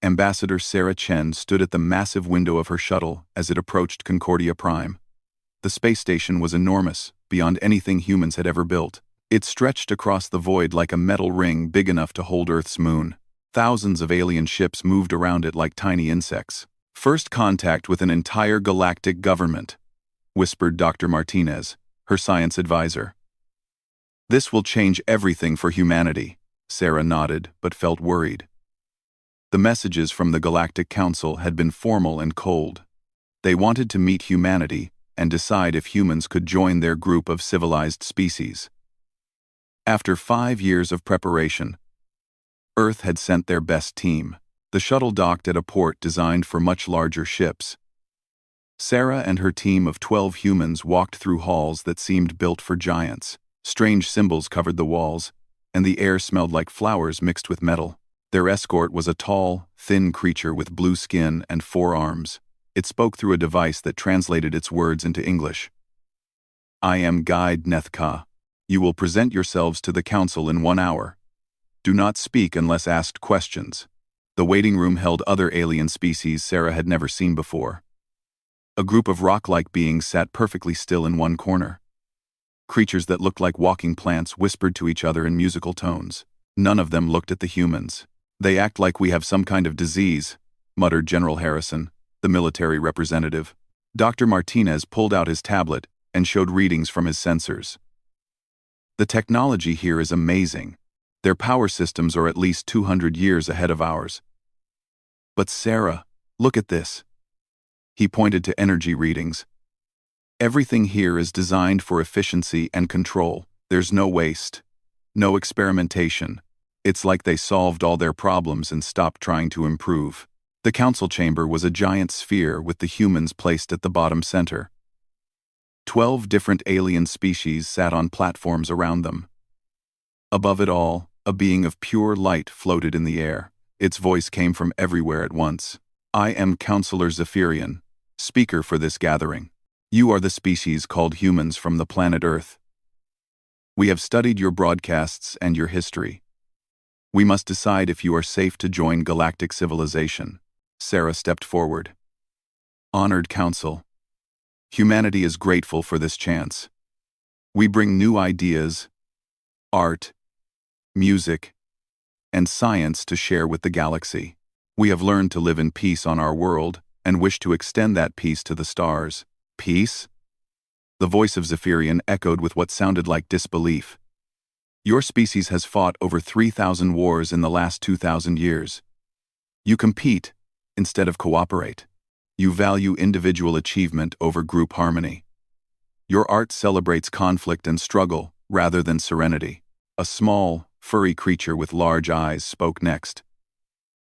Ambassador Sarah Chen stood at the massive window of her shuttle as it approached Concordia Prime. The space station was enormous, beyond anything humans had ever built. It stretched across the void like a metal ring big enough to hold Earth's moon. Thousands of alien ships moved around it like tiny insects. "First contact with an entire galactic government," whispered Dr. Martinez, her science advisor. "This will change everything for humanity." Sarah nodded, but felt worried. The messages from the Galactic Council had been formal and cold. They wanted to meet humanity and decide if humans could join their group of civilized species. After 5 years of preparation, Earth had sent their best team. The shuttle docked at a port designed for much larger ships. Sarah and her team of 12 humans walked through halls that seemed built for giants. Strange symbols covered the walls, and the air smelled like flowers mixed with metal. Their escort was a tall, thin creature with blue skin and 4 arms. It spoke through a device that translated its words into English. "I am Guide Nethka. You will present yourselves to the Council in 1 hour. Do not speak unless asked questions." The waiting room held other alien species Sarah had never seen before. A group of rock-like beings sat perfectly still in one corner. Creatures that looked like walking plants whispered to each other in musical tones. None of them looked at the humans. "They act like we have some kind of disease," muttered General Harrison, the military representative. Dr. Martinez pulled out his tablet and showed readings from his sensors. "The technology here is amazing. Their power systems are at least 200 years ahead of ours." "But Sarah, look at this." He pointed to energy readings. "Everything here is designed for efficiency and control. There's no waste, no experimentation. It's like they solved all their problems and stopped trying to improve." The council chamber was a giant sphere with the humans placed at the bottom center. 12 different alien species sat on platforms around them. Above it all, a being of pure light floated in the air. Its voice came from everywhere at once. "I am Counselor Zephyrian, speaker for this gathering. You are the species called humans from the planet Earth. We have studied your broadcasts and your history. We must decide if you are safe to join galactic civilization." Sarah stepped forward. "Honored Council, humanity is grateful for this chance. We bring new ideas, art, music, and science to share with the galaxy. We have learned to live in peace on our world and wish to extend that peace to the stars." "Peace?" The voice of Zephyrian echoed with what sounded like disbelief. "Your species has fought over 3,000 wars in the last 2,000 years. You compete instead of cooperate. You value individual achievement over group harmony. Your art celebrates conflict and struggle rather than serenity." A small, furry creature with large eyes spoke next.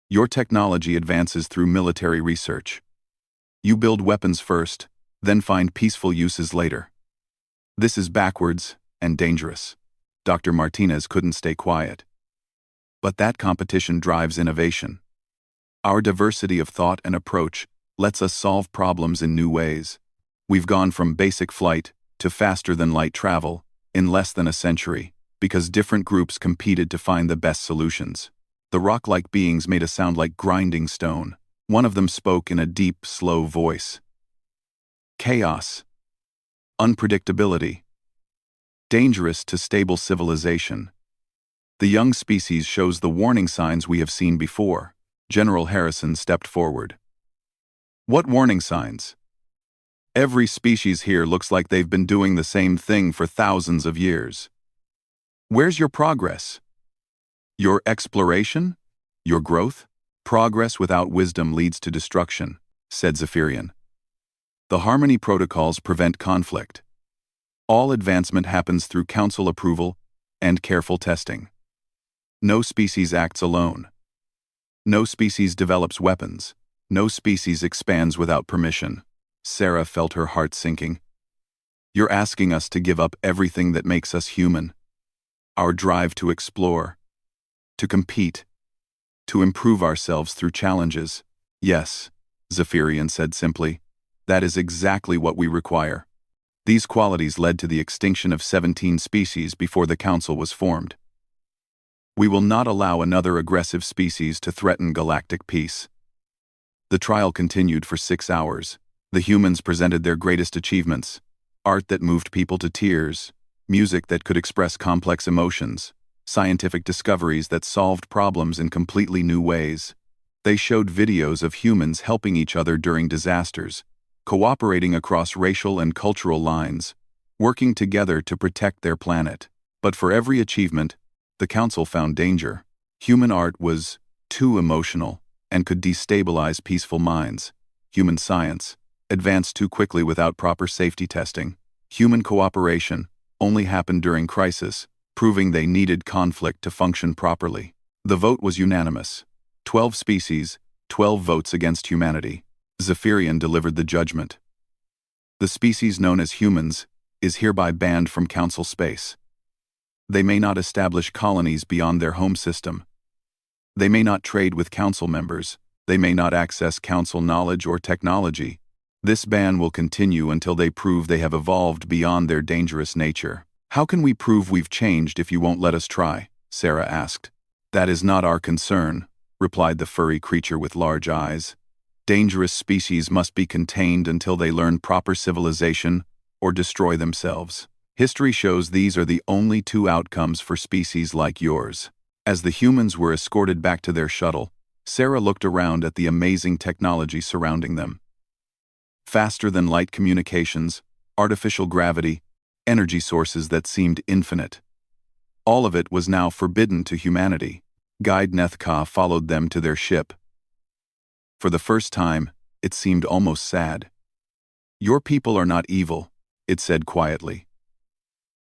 "Your technology advances through military research. You build weapons first, then find peaceful uses later. This is backwards and dangerous." Dr. Martinez couldn't stay quiet. "But that competition drives innovation. Our diversity of thought and approach lets us solve problems in new ways. We've gone from basic flight to faster-than-light travel in less than a century because different groups competed to find the best solutions." The rock-like beings made a sound like grinding stone. One of them spoke in a deep, slow voice. "Chaos. Unpredictability. Dangerous to stable civilization. The young species shows the warning signs we have seen before." General Harrison stepped forward. "What warning signs?" "Every species here looks like they've been doing the same thing for thousands of years. Where's your progress? Your exploration? Your growth? Progress without wisdom leads to destruction," said Zephyrian. "The harmony protocols prevent conflict. All advancement happens through council approval and careful testing. No species acts alone. No species develops weapons. No species expands without permission." Sarah felt her heart sinking. "You're asking us to give up everything that makes us human. Our drive to explore, to compete, to improve ourselves through challenges." "Yes," Zephyrian said simply. "That is exactly what we require." These qualities led to the extinction of 17 species before the council was formed. We will not allow another aggressive species to threaten galactic peace. The trial continued for 6 hours. The humans presented their greatest achievements: art that moved people to tears, music that could express complex emotions, scientific discoveries that solved problems in completely new ways. They showed videos of humans helping each other during disasters, cooperating across racial and cultural lines, working together to protect their planet. But for every achievement, the Council found danger. Human art was too emotional and could destabilize peaceful minds. Human science advanced too quickly without proper safety testing. Human cooperation only happened during crisis, proving they needed conflict to function properly. The vote was unanimous. 12 species, 12 votes against humanity. Zephyrian delivered the judgment. The species known as humans is hereby banned from Council space. They may not establish colonies beyond their home system. They may not trade with Council members. They may not access Council knowledge or technology. This ban will continue until they prove they have evolved beyond their dangerous nature. How can we prove we've changed if you won't let us try? Sarah asked. That is not our concern, replied the furry creature with large eyes. Dangerous species must be contained until they learn proper civilization or destroy themselves. History shows these are the only two outcomes for species like yours. As the humans were escorted back to their shuttle, Sarah looked around at the amazing technology surrounding them. Faster-than-light communications, artificial gravity, energy sources that seemed infinite. All of it was now forbidden to humanity. Guide Nethka followed them to their ship. For the first time, it seemed almost sad. Your people are not evil, it said quietly.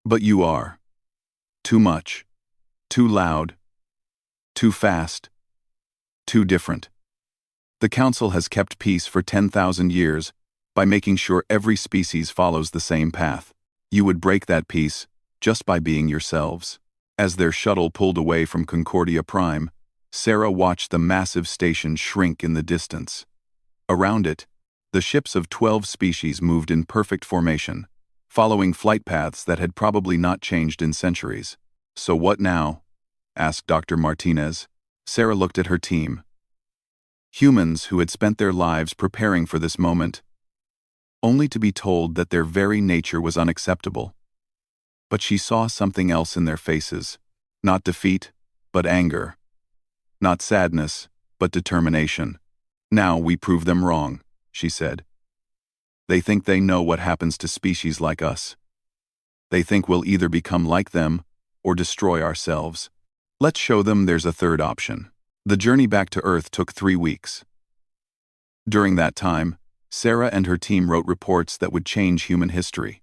But you are. Too much. Too loud. Too fast. Too different. The Council has kept peace for 10,000 years by making sure every species follows the same path. You would break that peace just by being yourselves. As their shuttle pulled away from Concordia Prime, Sarah watched the massive station shrink in the distance. Around it, the ships of 12 species moved in perfect formation, following flight paths that had probably not changed in centuries. So what now? Asked Dr. Martinez. Sarah looked at her team. Humans who had spent their lives preparing for this moment, only to be told that their very nature was unacceptable. But she saw something else in their faces, not defeat, but anger. Not sadness, but determination. Now we prove them wrong, she said. They think they know what happens to species like us. They think we'll either become like them or destroy ourselves. Let's show them there's a third option. The journey back to Earth took 3 weeks. During that time, Sarah and her team wrote reports that would change human history.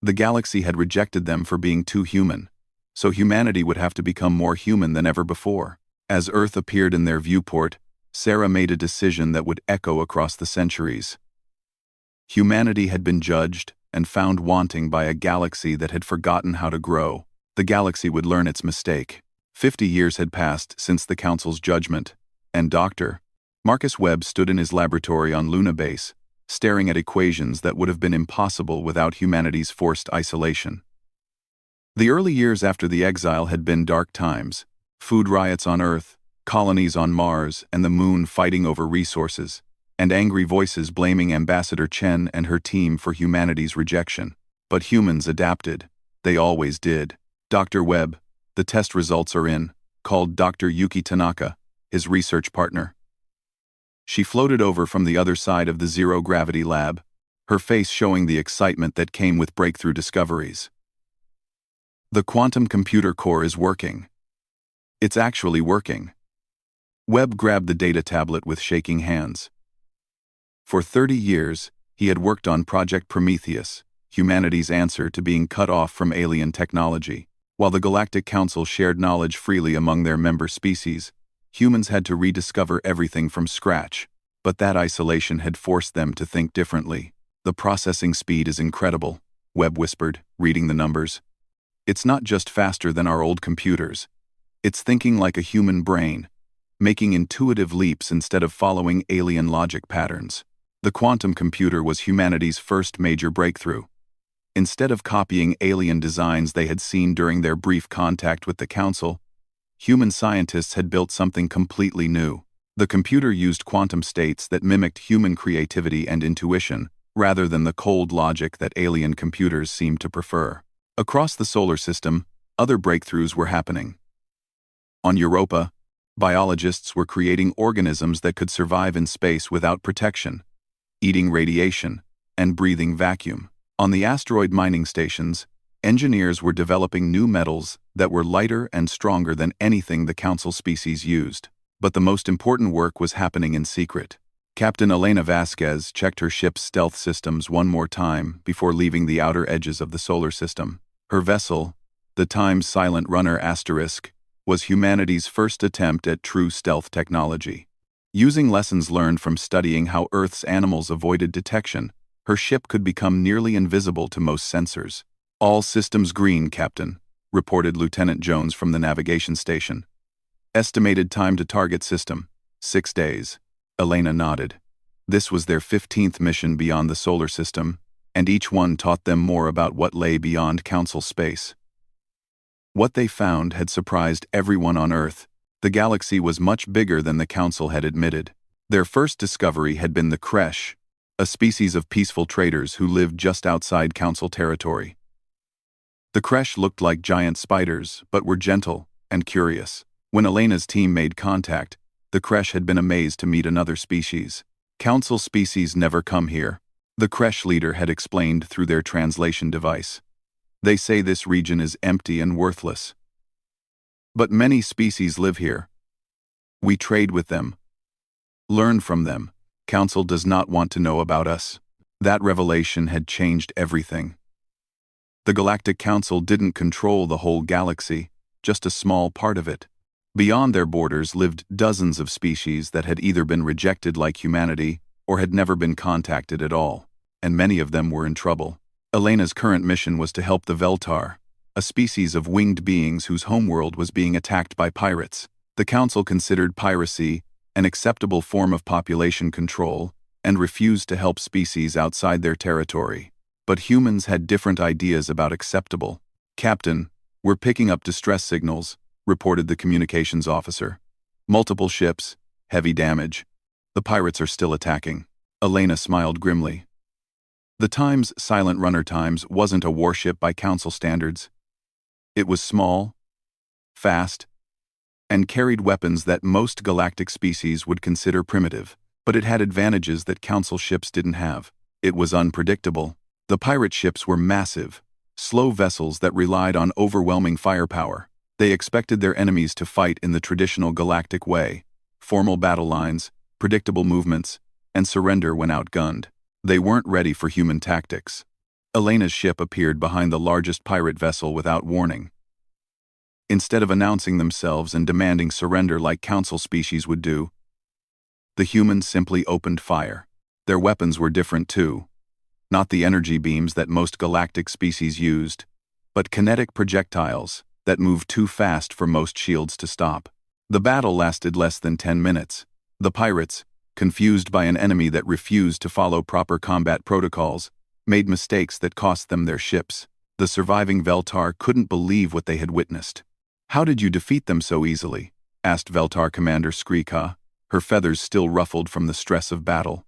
The galaxy had rejected them for being too human, so humanity would have to become more human than ever before. As Earth appeared in their viewport, Sarah made a decision that would echo across the centuries. Humanity had been judged and found wanting by a galaxy that had forgotten how to grow. The galaxy would learn its mistake. 50 years had passed since the Council's judgment, and Dr. Marcus Webb stood in his laboratory on Luna Base, staring at equations that would have been impossible without humanity's forced isolation. The early years after the exile had been dark times: food riots on Earth, colonies on Mars and the Moon fighting over resources, and angry voices blaming Ambassador Chen and her team for humanity's rejection. But humans adapted. They always did. Dr. Webb, the test results are in, called Dr. Yuki Tanaka, his research partner. She floated over from the other side of the zero-gravity lab, her face showing the excitement that came with breakthrough discoveries. The quantum computer core is working. It's actually working. Webb grabbed the data tablet with shaking hands. For 30 years, he had worked on Project Prometheus, humanity's answer to being cut off from alien technology. While the Galactic Council shared knowledge freely among their member species, humans had to rediscover everything from scratch. But that isolation had forced them to think differently. The processing speed is incredible, Webb whispered, reading the numbers. It's not just faster than our old computers. It's thinking like a human brain, making intuitive leaps instead of following alien logic patterns. The quantum computer was humanity's first major breakthrough. Instead of copying alien designs they had seen during their brief contact with the Council, human scientists had built something completely new. The computer used quantum states that mimicked human creativity and intuition, rather than the cold logic that alien computers seemed to prefer. Across the solar system, other breakthroughs were happening. On Europa, biologists were creating organisms that could survive in space without protection, eating radiation, and breathing vacuum. On the asteroid mining stations, engineers were developing new metals that were lighter and stronger than anything the Council species used. But the most important work was happening in secret. Captain Elena Vasquez checked her ship's stealth systems one more time before leaving the outer edges of the solar system. Her vessel, the Times Silent Runner *, was humanity's first attempt at true stealth technology. Using lessons learned from studying how Earth's animals avoided detection, her ship could become nearly invisible to most sensors. "All systems green, Captain," reported Lieutenant Jones from the navigation station. "Estimated time to target system, 6 days." Elena nodded. This was their 15th mission beyond the solar system, and each one taught them more about what lay beyond Council space. What they found had surprised everyone on Earth. The galaxy was much bigger than the Council had admitted. Their first discovery had been the Kresh, a species of peaceful traders who lived just outside Council territory. The Kresh looked like giant spiders, but were gentle and curious. When Elena's team made contact, the Kresh had been amazed to meet another species. "Council species never come here," the Kresh leader had explained through their translation device. "They say this region is empty and worthless. But many species live here. We trade with them, learn from them. Council does not want to know about us." That revelation had changed everything. The Galactic Council didn't control the whole galaxy, just a small part of it. Beyond their borders lived dozens of species that had either been rejected like humanity or had never been contacted at all, and many of them were in trouble. Elena's current mission was to help the Veltar, a species of winged beings whose homeworld was being attacked by pirates. The Council considered piracy an acceptable form of population control and refused to help species outside their territory. But humans had different ideas about acceptable. "Captain, we're picking up distress signals," reported the communications officer. "Multiple ships, heavy damage. The pirates are still attacking." Elena smiled grimly. The Times Silent Runner Times wasn't a warship by Council standards. It was small, fast, and carried weapons that most galactic species would consider primitive. But it had advantages that Council ships didn't have. It was unpredictable. The pirate ships were massive, slow vessels that relied on overwhelming firepower. They expected their enemies to fight in the traditional galactic way: formal battle lines, predictable movements, and surrender when outgunned. They weren't ready for human tactics. Elena's ship appeared behind the largest pirate vessel without warning. Instead of announcing themselves and demanding surrender like Council species would do, the humans simply opened fire. Their weapons were different too. Not the energy beams that most galactic species used, but kinetic projectiles that moved too fast for most shields to stop. The battle lasted less than 10 minutes. The pirates, confused by an enemy that refused to follow proper combat protocols, made mistakes that cost them their ships. The surviving Veltar couldn't believe what they had witnessed. "How did you defeat them so easily?" asked Veltar Commander Skrika, her feathers still ruffled from the stress of battle.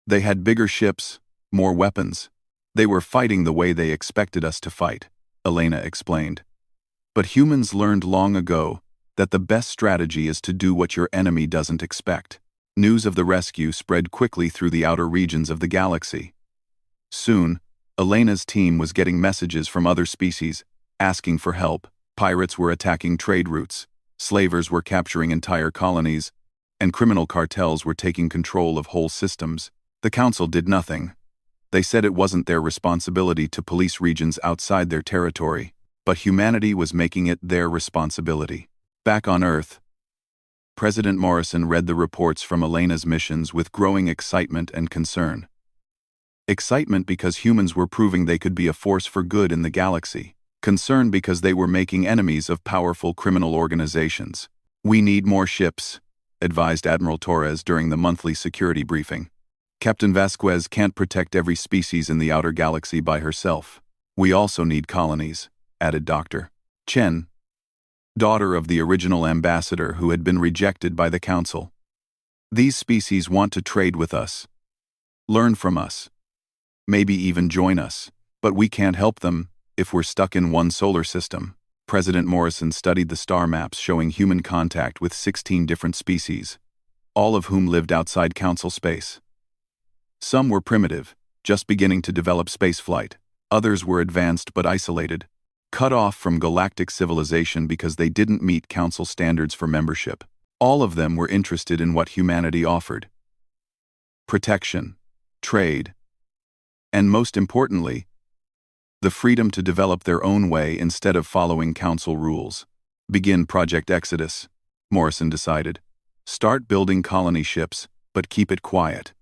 "They had bigger ships, more weapons. They were fighting the way they expected us to fight," Elena explained. "But humans learned long ago that the best strategy is to do what your enemy doesn't expect." News of the rescue spread quickly through the outer regions of the galaxy. Soon, Elena's team was getting messages from other species, asking for help. Pirates were attacking trade routes, slavers were capturing entire colonies, and criminal cartels were taking control of whole systems. The Council did nothing. They said it wasn't their responsibility to police regions outside their territory, but humanity was making it their responsibility. Back on Earth, President Morrison read the reports from Elena's missions with growing excitement and concern. Excitement because humans were proving they could be a force for good in the galaxy. Concern because they were making enemies of powerful criminal organizations. "We need more ships," advised Admiral Torres during the monthly security briefing. "Captain Vasquez can't protect every species in the outer galaxy by herself. We also need colonies," added Dr. Chen, daughter of the original ambassador who had been rejected by the council. These species want to trade with us, learn from us, maybe even join us, but we can't help them if we're stuck in one solar system. President Morrison studied the star maps showing human contact with 16 different species, all of whom lived outside council space. Some were primitive, just beginning to develop spaceflight. Others were advanced but isolated, cut off from galactic civilization because they didn't meet council standards for membership. All of them were interested in what humanity offered: protection, trade, and most importantly, the freedom to develop their own way instead of following council rules. Begin Project Exodus, Morrison decided. Start building colony ships, but keep it quiet.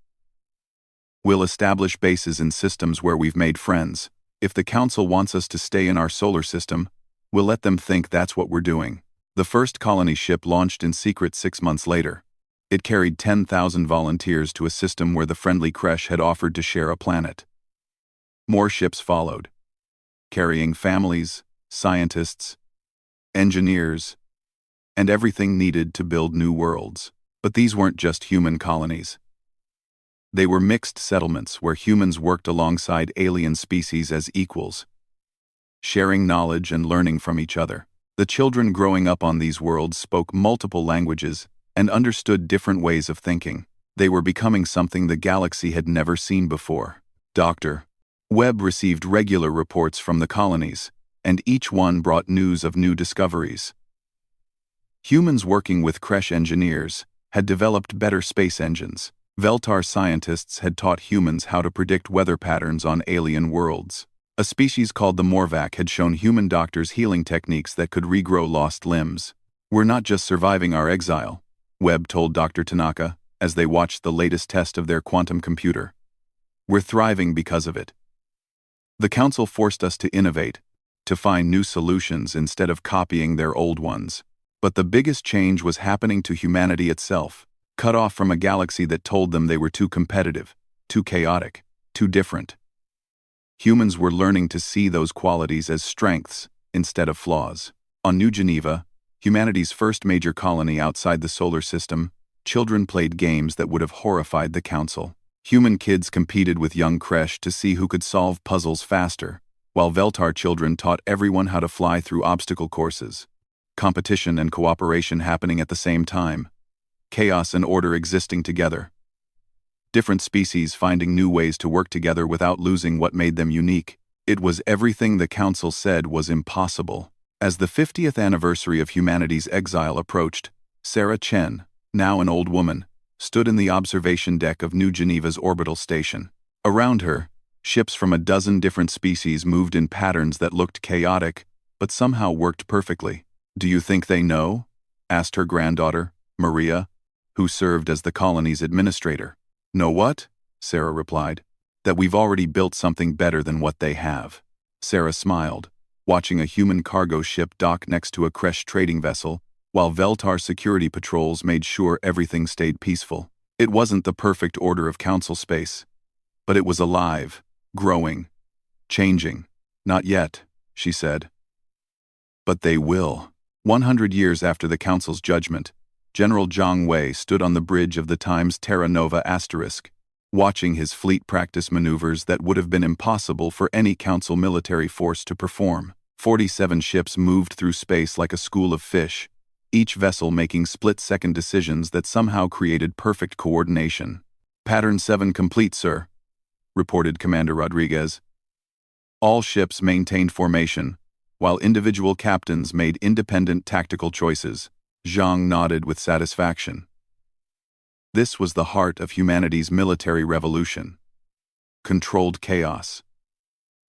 We'll establish bases in systems where we've made friends. If the council wants us to stay in our solar system, we'll let them think that's what we're doing. The first colony ship launched in secret 6 months later. It carried 10,000 volunteers to a system where the friendly Kresh had offered to share a planet. More ships followed, carrying families, scientists, engineers, and everything needed to build new worlds. But these weren't just human colonies. They were mixed settlements where humans worked alongside alien species as equals, sharing knowledge and learning from each other. The children growing up on these worlds spoke multiple languages and understood different ways of thinking. They were becoming something the galaxy had never seen before. Dr. Webb received regular reports from the colonies, and each one brought news of new discoveries. Humans working with Kresh engineers had developed better space engines. Veltar scientists had taught humans how to predict weather patterns on alien worlds. A species called the Morvac had shown human doctors healing techniques that could regrow lost limbs. We're not just surviving our exile, Webb told Dr. Tanaka as they watched the latest test of their quantum computer. We're thriving because of it. The council forced us to innovate, to find new solutions instead of copying their old ones. But the biggest change was happening to humanity itself. Cut off from a galaxy that told them they were too competitive, too chaotic, too different. Humans were learning to see those qualities as strengths instead of flaws. On New Geneva, humanity's first major colony outside the solar system, children played games that would have horrified the council. Human kids competed with young Kresh to see who could solve puzzles faster, while Veltar children taught everyone how to fly through obstacle courses. Competition and cooperation happening at the same time. Chaos and order existing together. Different species finding new ways to work together without losing what made them unique. It was everything the council said was impossible. As the 50th anniversary of humanity's exile approached, Sarah Chen, now an old woman, stood in the observation deck of New Geneva's orbital station. Around her, ships from a dozen different species moved in patterns that looked chaotic, but somehow worked perfectly. "Do you think they know?" asked her granddaughter, Maria, who served as the colony's administrator. "Know what?" Sarah replied. "That we've already built something better than what they have." Sarah smiled, watching a human cargo ship dock next to a Kresh trading vessel, while Veltar security patrols made sure everything stayed peaceful. It wasn't the perfect order of council space, but it was alive, growing, changing. "Not yet," she said. "But they will." 100 years after the council's judgment, General Zhang Wei stood on the bridge of the Times Terra Nova Asterisk, watching his fleet practice maneuvers that would have been impossible for any council military force to perform. 47 ships moved through space like a school of fish, each vessel making split-second decisions that somehow created perfect coordination. "Pattern 7 complete, sir," reported Commander Rodriguez. All ships maintained formation, while individual captains made independent tactical choices. Zhang nodded with satisfaction. This was the heart of humanity's military revolution. Controlled chaos.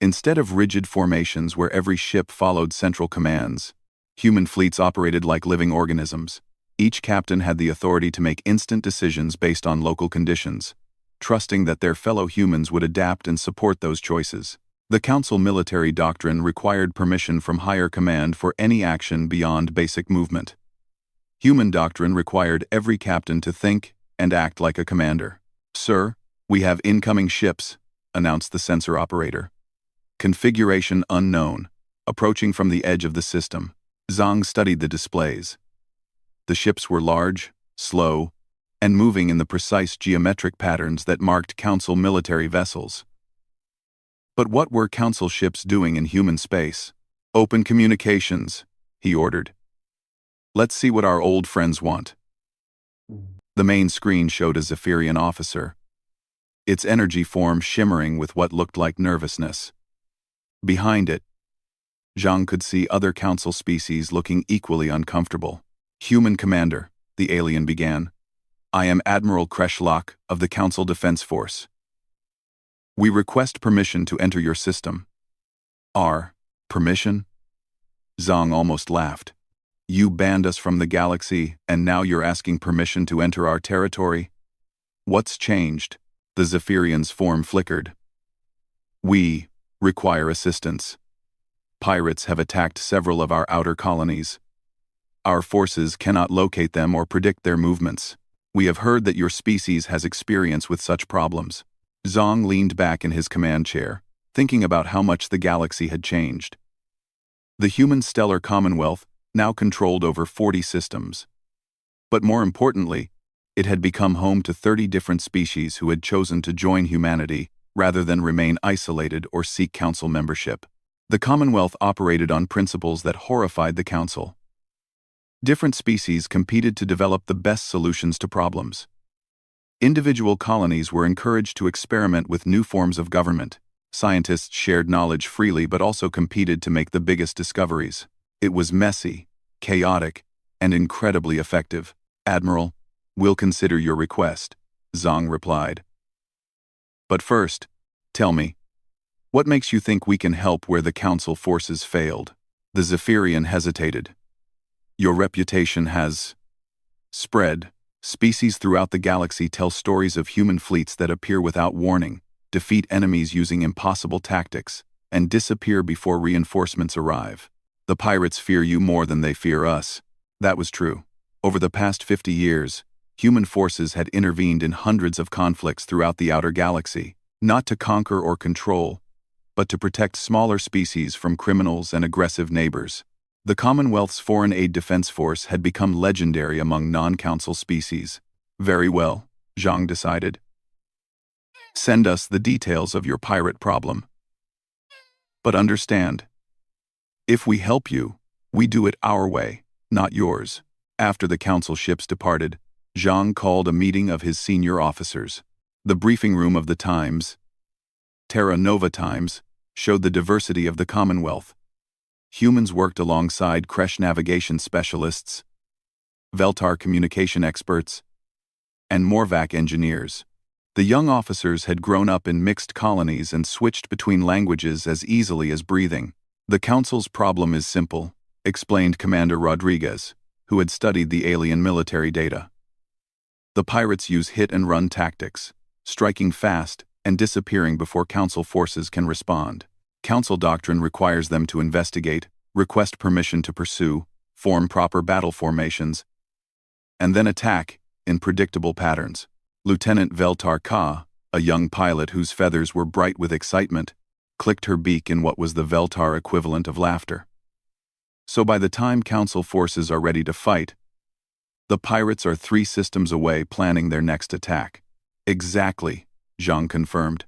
Instead of rigid formations where every ship followed central commands, human fleets operated like living organisms. Each captain had the authority to make instant decisions based on local conditions, trusting that their fellow humans would adapt and support those choices. The Council military doctrine required permission from higher command for any action beyond basic movement. Human doctrine required every captain to think and act like a commander. "Sir, we have incoming ships," announced the sensor operator. "Configuration unknown, approaching from the edge of the system." Zhang studied the displays. The ships were large, slow, and moving in the precise geometric patterns that marked Council military vessels. But what were Council ships doing in human space? "Open communications," he ordered. "Let's see what our old friends want." The main screen showed a Zephyrian officer, its energy form shimmering with what looked like nervousness. Behind it, Zhang could see other Council species looking equally uncomfortable. "Human Commander," the alien began. "I am Admiral Kreshlok of the Council Defense Force. We request permission to enter your system." "Our permission?" Zhang almost laughed. "You banned us from the galaxy, and now you're asking permission to enter our territory? What's changed?" The Zephyrian's form flickered. "We require assistance. Pirates have attacked several of our outer colonies. Our forces cannot locate them or predict their movements. We have heard that your species has experience with such problems." Zhang leaned back in his command chair, thinking about how much the galaxy had changed. The human stellar commonwealth now controlled over 40 systems. But more importantly, it had become home to 30 different species who had chosen to join humanity rather than remain isolated or seek Council membership. The Commonwealth operated on principles that horrified the Council. Different species competed to develop the best solutions to problems. Individual colonies were encouraged to experiment with new forms of government. Scientists shared knowledge freely but also competed to make the biggest discoveries. It was messy, chaotic, and incredibly effective. "Admiral, we'll consider your request," Zhang replied. "But first, tell me, what makes you think we can help where the Council forces failed?" The Zephyrian hesitated. "Your reputation has spread. Species throughout the galaxy tell stories of human fleets that appear without warning, defeat enemies using impossible tactics, and disappear before reinforcements arrive. The pirates fear you more than they fear us." That was true. Over the past 50 years, human forces had intervened in hundreds of conflicts throughout the outer galaxy, not to conquer or control, but to protect smaller species from criminals and aggressive neighbors. The Commonwealth's Foreign Aid Defense Force had become legendary among non-Council species. "Very well," Zhang decided. "Send us the details of your pirate problem. But understand, if we help you, we do it our way, not yours." After the Council ships departed, Zhang called a meeting of his senior officers. The briefing room of the Times, Terra Nova Times, showed the diversity of the Commonwealth. Humans worked alongside Kresh navigation specialists, Veltar communication experts, and Morvac engineers. The young officers had grown up in mixed colonies and switched between languages as easily as breathing. "The Council's problem is simple," explained Commander Rodriguez, who had studied the alien military data. "The pirates use hit-and-run tactics, striking fast and disappearing before Council forces can respond. Council doctrine requires them to investigate, request permission to pursue, form proper battle formations, and then attack in predictable patterns." Lieutenant Veltar Ka, a young pilot whose feathers were bright with excitement, clicked her beak in what was the Veltar equivalent of laughter. "So by the time Council forces are ready to fight, the pirates are 3 systems away planning their next attack." "Exactly," Zhang confirmed.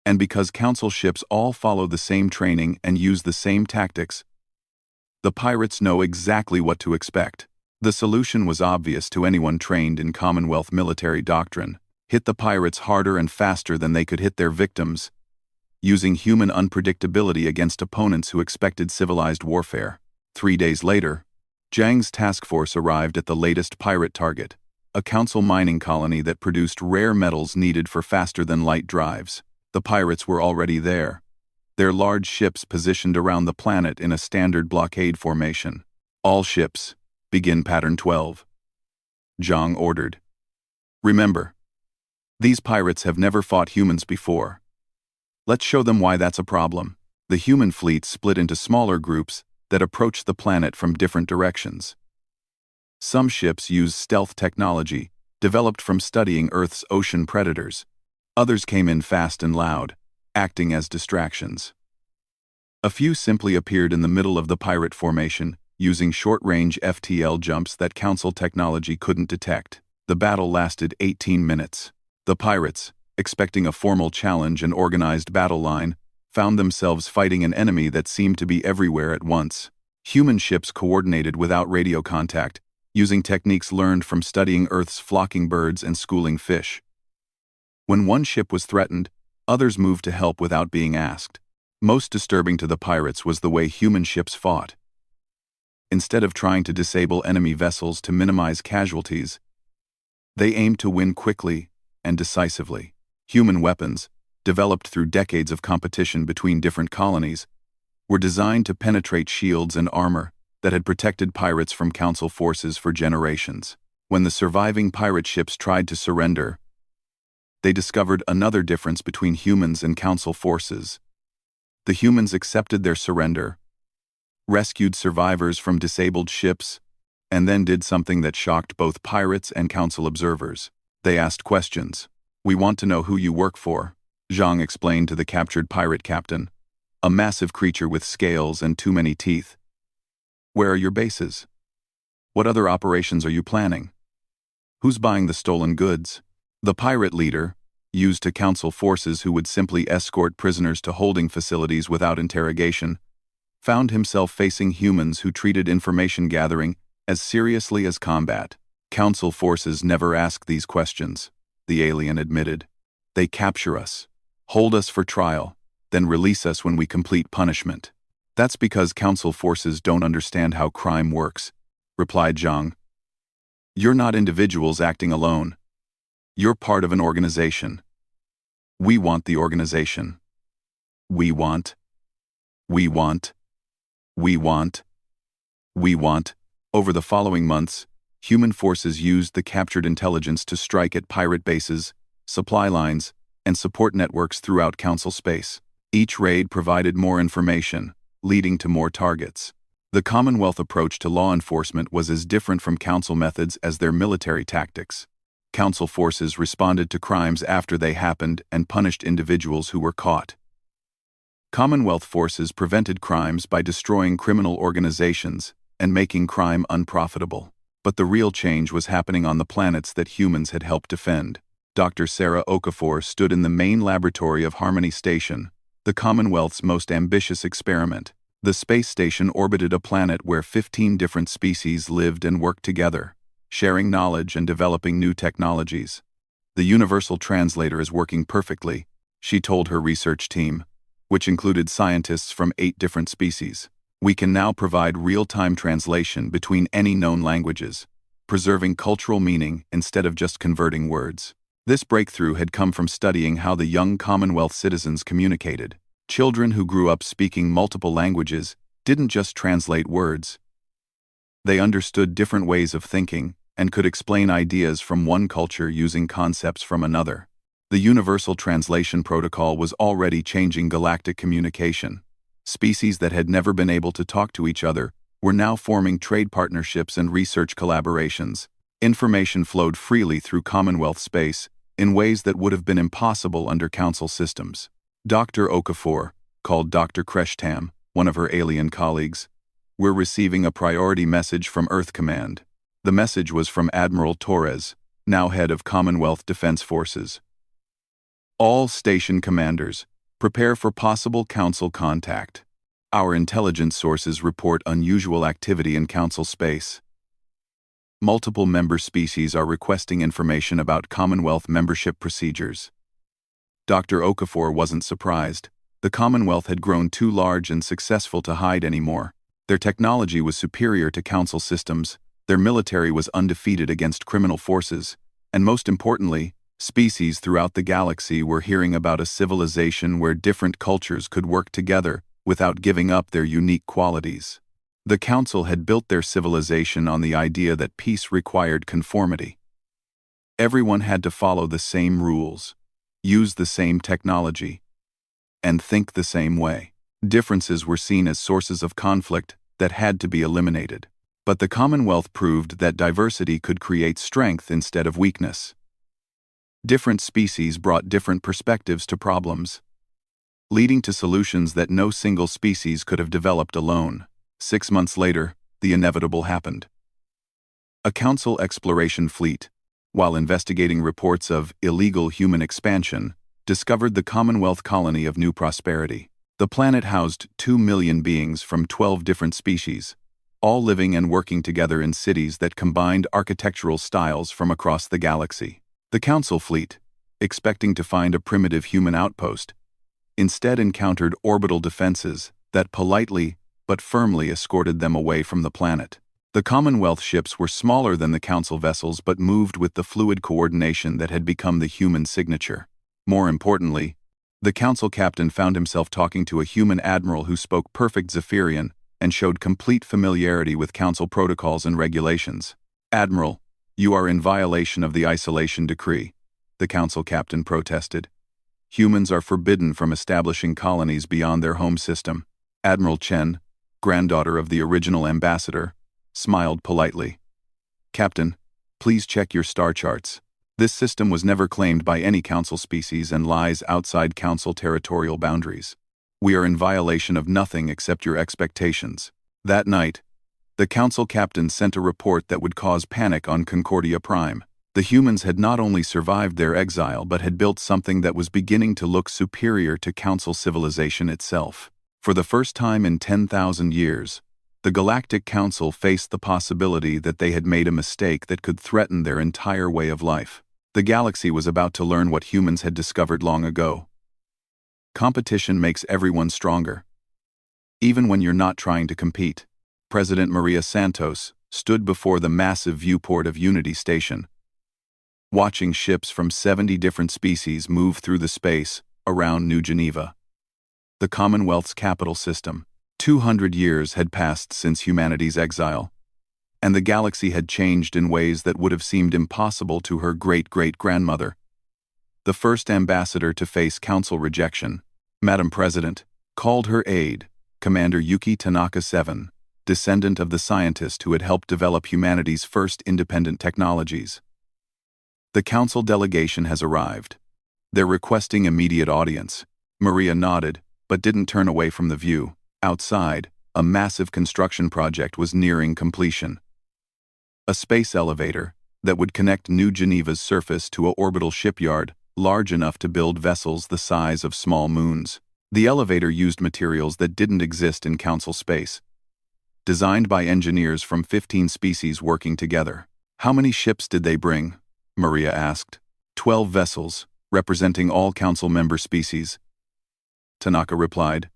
"And because Council ships all follow the same training and use the same tactics, the pirates know exactly what to expect." The solution was obvious to anyone trained in Commonwealth military doctrine. Hit the pirates harder and faster than they could hit their victims, using human unpredictability against opponents who expected civilized warfare. 3 days later, Zhang's task force arrived at the latest pirate target, a Council mining colony that produced rare metals needed for faster-than-light drives. The pirates were already there, their large ships positioned around the planet in a standard blockade formation. "All ships, begin pattern 12. Zhang ordered. "Remember, these pirates have never fought humans before. Let's show them why that's a problem." The human fleet split into smaller groups that approached the planet from different directions. Some ships used stealth technology, developed from studying Earth's ocean predators. Others came in fast and loud, acting as distractions. A few simply appeared in the middle of the pirate formation, using short-range FTL jumps that Council technology couldn't detect. The battle lasted 18 minutes. The pirates, expecting a formal challenge and organized battle line, found themselves fighting an enemy that seemed to be everywhere at once. Human ships coordinated without radio contact, using techniques learned from studying Earth's flocking birds and schooling fish. When one ship was threatened, others moved to help without being asked. Most disturbing to the pirates was the way human ships fought. Instead of trying to disable enemy vessels to minimize casualties, they aimed to win quickly and decisively. Human weapons, developed through decades of competition between different colonies, were designed to penetrate shields and armor that had protected pirates from Council forces for generations. When the surviving pirate ships tried to surrender, they discovered another difference between humans and Council forces. The humans accepted their surrender, rescued survivors from disabled ships, and then did something that shocked both pirates and Council observers. They asked questions. "We want to know who you work for," Zhang explained to the captured pirate captain, a massive creature with scales and too many teeth. "Where are your bases? What other operations are you planning? Who's buying the stolen goods?" The pirate leader, used to Council forces who would simply escort prisoners to holding facilities without interrogation, found himself facing humans who treated information gathering as seriously as combat. "Council forces never ask these questions," the alien admitted. "They capture us, hold us for trial, then release us when we complete punishment." "That's because Council forces don't understand how crime works," replied Zhang. "You're not individuals acting alone. You're part of an organization. We want the organization. We want. We want. We want. We want." Over the following months, human forces used the captured intelligence to strike at pirate bases, supply lines, and support networks throughout Council space. Each raid provided more information, leading to more targets. The Commonwealth approach to law enforcement was as different from Council methods as their military tactics. Council forces responded to crimes after they happened and punished individuals who were caught. Commonwealth forces prevented crimes by destroying criminal organizations and making crime unprofitable. But the real change was happening on the planets that humans had helped defend. Dr. Sarah Okafor stood in the main laboratory of Harmony Station, the Commonwealth's most ambitious experiment. The space station orbited a planet where 15 different species lived and worked together, sharing knowledge and developing new technologies. "The Universal Translator is working perfectly," she told her research team, which included scientists from 8 different species. "We can now provide real-time translation between any known languages, preserving cultural meaning instead of just converting words." This breakthrough had come from studying how the young Commonwealth citizens communicated. Children who grew up speaking multiple languages didn't just translate words. They understood different ways of thinking and could explain ideas from one culture using concepts from another. The Universal Translation Protocol was already changing galactic communication. Species that had never been able to talk to each other were now forming trade partnerships and research collaborations. Information flowed freely through Commonwealth space in ways that would have been impossible under Council systems. Dr. Okafor called Dr. Kreshtam, one of her alien colleagues. "We're receiving a priority message from Earth Command." The message was from Admiral Torres, now head of Commonwealth Defense Forces. "All station commanders, prepare for possible Council contact. Our intelligence sources report unusual activity in Council space. Multiple member species are requesting information about Commonwealth membership procedures." Dr. Okafor wasn't surprised. The Commonwealth had grown too large and successful to hide anymore. Their technology was superior to Council systems, their military was undefeated against criminal forces, and most importantly, species throughout the galaxy were hearing about a civilization where different cultures could work together without giving up their unique qualities. The Council had built their civilization on the idea that peace required conformity. Everyone had to follow the same rules, use the same technology, and think the same way. Differences were seen as sources of conflict that had to be eliminated. But the Commonwealth proved that diversity could create strength instead of weakness. Different species brought different perspectives to problems, leading to solutions that no single species could have developed alone. 6 months later, the inevitable happened. A Council exploration fleet, while investigating reports of illegal human expansion, discovered the Commonwealth colony of New Prosperity. The planet housed 2 million beings from 12 different species, all living and working together in cities that combined architectural styles from across the galaxy. The Council fleet, expecting to find a primitive human outpost, instead encountered orbital defenses that politely but firmly escorted them away from the planet. The Commonwealth ships were smaller than the Council vessels but moved with the fluid coordination that had become the human signature. More importantly, the Council captain found himself talking to a human admiral who spoke perfect Zephyrian and showed complete familiarity with Council protocols and regulations. "Admiral, you are in violation of the isolation decree," the Council captain protested. "Humans are forbidden from establishing colonies beyond their home system." Admiral Chen, granddaughter of the original ambassador, smiled politely. "Captain, please check your star charts. This system was never claimed by any Council species and lies outside Council territorial boundaries. We are in violation of nothing except your expectations." That night, the Council captain sent a report that would cause panic on Concordia Prime. The humans had not only survived their exile but had built something that was beginning to look superior to Council civilization itself. For the first time in 10,000 years, the Galactic Council faced the possibility that they had made a mistake that could threaten their entire way of life. The galaxy was about to learn what humans had discovered long ago. Competition makes everyone stronger, even when you're not trying to compete. President Maria Santos stood before the massive viewport of Unity Station, watching ships from 70 different species move through the space around New Geneva, the Commonwealth's capital system. 200 years had passed since humanity's exile, and the galaxy had changed in ways that would have seemed impossible to her great-great-grandmother. The first ambassador to face Council rejection, Madam President, called her aide, Commander Yuki Tanaka VII, descendant of the scientist who had helped develop humanity's first independent technologies. "The Council delegation has arrived. They're requesting immediate audience." Maria nodded, but didn't turn away from the view. Outside, a massive construction project was nearing completion. A space elevator that would connect New Geneva's surface to an orbital shipyard large enough to build vessels the size of small moons. The elevator used materials that didn't exist in Council space, designed by engineers from 15 species working together. "How many ships did they bring?" Maria asked. 12 vessels, representing all Council member species," Tanaka replied.